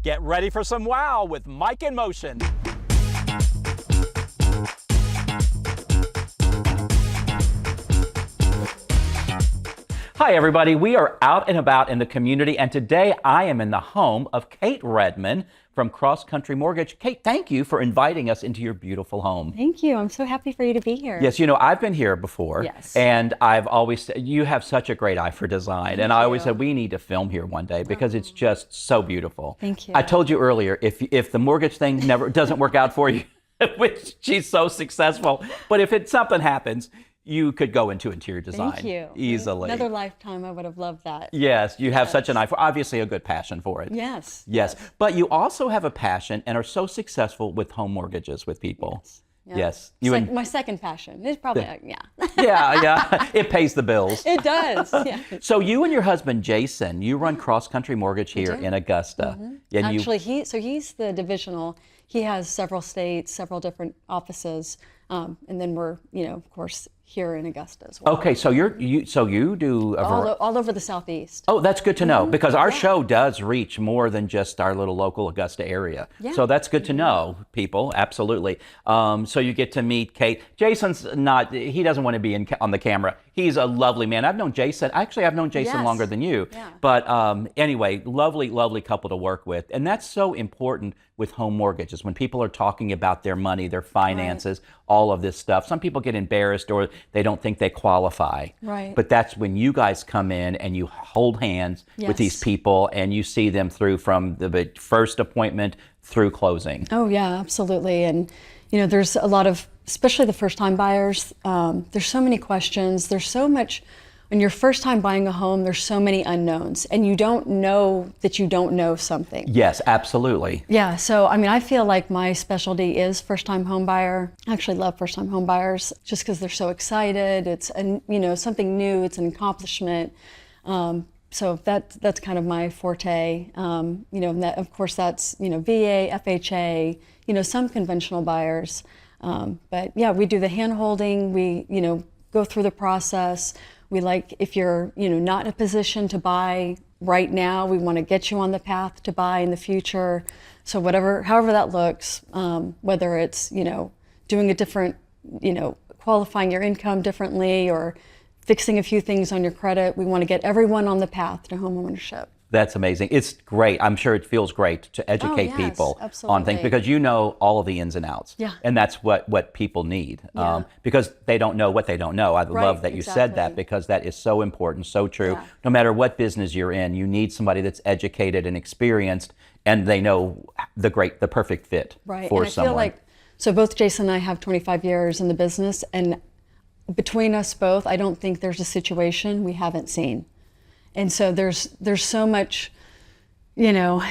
Get ready for some wow with Mike in Motion. Hi everybody, we are out and about in the community, and today I am in the home of Kate Redman from CrossCountry Mortgage. Kate, thank you for inviting us into your beautiful home. Thank you. I'm so happy for you to be here. Yes, you know, I've been here before. Yes. And I've always said, you have such a great eye for design. Thank I always you. said, we need to film here one day because it's just so beautiful. Thank you. I told you earlier, if the mortgage thing never doesn't work out for you, which she's so successful, but if something happens, you could go into interior design Thank you. easily. Another lifetime, I would have loved that. Yes, you have such an eye for, obviously a good passion for it. Yes. Yes, but you also have a passion and are so successful with home mortgages with people. Yes. Yeah. Yes. It's my second passion. It's probably, yeah. Yeah, it pays the bills. It does, yeah. So you and your husband, Jason, you run CrossCountry Mortgage here in Augusta. Mm-hmm. And Actually, he's the divisional. He has several states, several different offices, and then we're, of course, here in Augusta as well. Okay, so you do all over the Southeast. Oh, that's good to know, because our show does reach more than just our little local Augusta area. Yeah. So that's good to know, people. Absolutely. So you get to meet Kate. Jason's he doesn't want to be on the camera. He's a lovely man. I've known Jason. Actually, I've known Jason longer than you. Yeah. But anyway, lovely, lovely couple to work with. And that's so important with home mortgages. When people are talking about their money, their finances, all of this stuff, some people get embarrassed or they don't think they qualify. Right. But that's when you guys come in and you hold hands with these people and you see them through from the first appointment through closing. Oh, yeah, absolutely. And, there's a lot of, especially the first-time buyers, there's so many questions. There's so much, when you're first-time buying a home, there's so many unknowns, and you don't know that you don't know something. Yes, absolutely. Yeah, so, I feel like my specialty is first-time home buyer. I actually love first-time home buyers just because they're so excited. It's, something new. It's an accomplishment. So that's kind of my forte. And that, of course, that's, VA, FHA, some conventional buyers. But yeah, we do the hand-holding. We, go through the process. We like, if you're, not in a position to buy right now, we want to get you on the path to buy in the future. So however that looks, whether it's, doing a different, qualifying your income differently or fixing a few things on your credit, we want to get everyone on the path to homeownership. That's amazing. It's great. I'm sure it feels great to educate people on things because you know all of the ins and outs. Yeah. And that's what people need because they don't know what they don't know. I love that you said that because that is so important, so true. Yeah. No matter what business you're in, you need somebody that's educated and experienced and they know the perfect fit for and I someone. feel like, so both Jason and I have 25 years in the business, and between us both, I don't think there's a situation we haven't seen. And so there's so much, a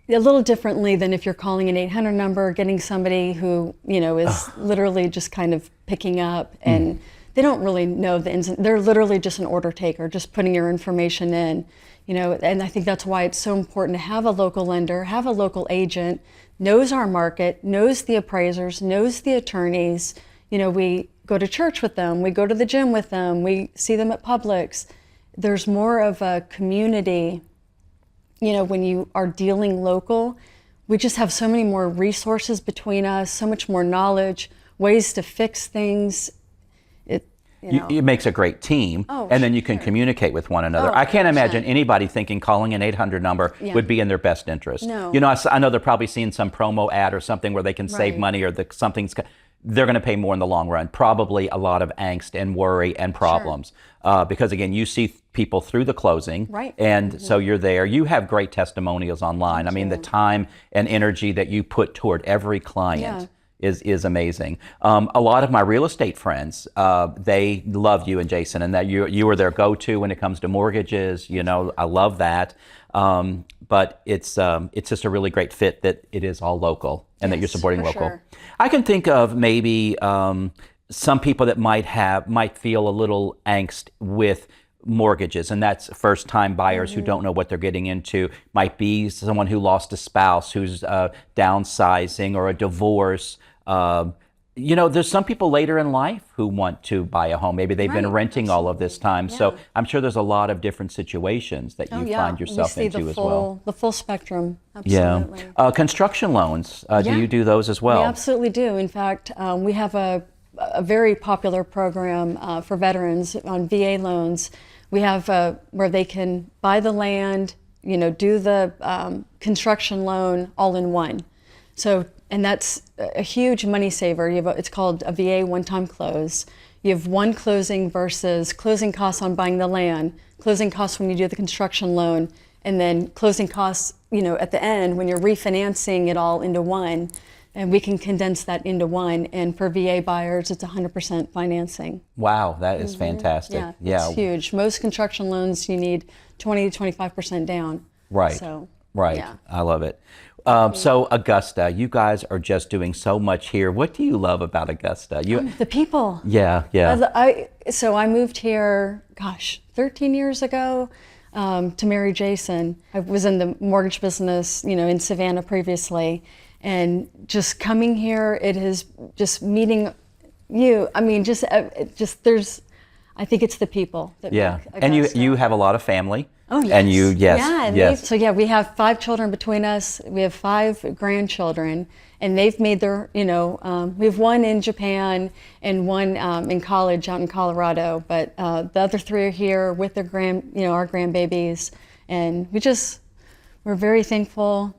little differently than if you're calling an 800 number, getting somebody who, is literally just kind of picking up and they don't really know the ins. They're literally just an order taker, just putting your information in, and I think that's why it's so important to have a local lender, have a local agent, knows our market, knows the appraisers, knows the attorneys. We go to church with them, we go to the gym with them, we see them at Publix. There's more of a community, when you are dealing local. We just have so many more resources between us, so much more knowledge, ways to fix things. It makes a great team, and then you can communicate with one another. Oh, I can't imagine anybody thinking calling an 800 number would be in their best interest. No. I know they're probably seeing some promo ad or something where they can save money or they're going to pay more in the long run. Probably a lot of angst and worry and problems because, again, you see people through the closing, and so you're there. You have great testimonials online. Thank you. The time and energy that you put toward every client is amazing. A lot of my real estate friends, they love you and Jason, and that you are their go-to when it comes to mortgages. I love that. But it's just a really great fit that it is all local and that you're supporting local. Sure. I can think of maybe some people that might feel a little angst with mortgages, and that's first-time buyers who don't know what they're getting into. Might be someone who lost a spouse, who's downsizing, or a divorce. You know, there's some people later in life who want to buy a home. Maybe they've been Right, renting all of this time. So Yeah. I'm sure there's a lot of different situations that you find yourself we see into as well. the full spectrum. Yeah. Absolutely. Construction loans, do Yeah. you do those as well? We absolutely do. In fact, we have a very popular program for veterans on VA loans. We have where they can buy the land, you know, do the construction loan all in one. So, and that's a huge money saver. It's called a VA one-time close. You have one closing versus closing costs on buying the land, closing costs when you do the construction loan, and then closing costs, you know, at the end when you're refinancing it all into one. And we can condense that into one. And for VA buyers, it's 100% financing. Wow, that is fantastic. Yeah, it's huge. Most construction loans, you need 20 to 25% down. Right. So, Right. yeah. I love it. So Augusta, you guys are just doing so much here. What do you love about Augusta? The people. Yeah, yeah. So I moved here, 13 years ago to marry Jason. I was in the mortgage business, you know, in Savannah previously. And just coming here, it is just meeting you. I mean, I think it's the people that Yeah. make And Augusta. you have a lot of family. Oh, yes. And you, yes, Yeah, and yes. so we have 5 children between us. We have 5 grandchildren, and they've made their, you know, we have 1 in Japan and 1 in college out in Colorado. But the other 3 are here with their our grandbabies, and we're very thankful.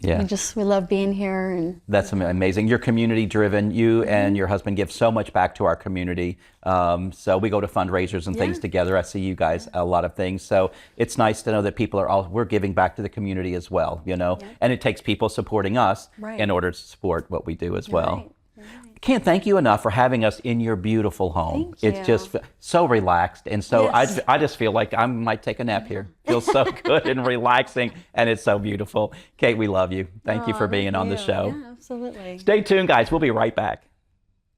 Yeah. We love being here. And That's amazing. You're community driven. You and your husband give so much back to our community. So we go to fundraisers and things together. I see you guys a lot of things. So it's nice to know that people we're giving back to the community as well, you know, and it takes people supporting us in order to support what we do as well. Right. Can't thank you enough for having us in your beautiful home. Thank It's you. just so relaxed. And so Yes. I just feel like I might take a nap here. Feels so good and relaxing. And it's so beautiful. Kate, we love you. Thank you for being on the show. Yeah, absolutely. Stay tuned, guys. We'll be right back.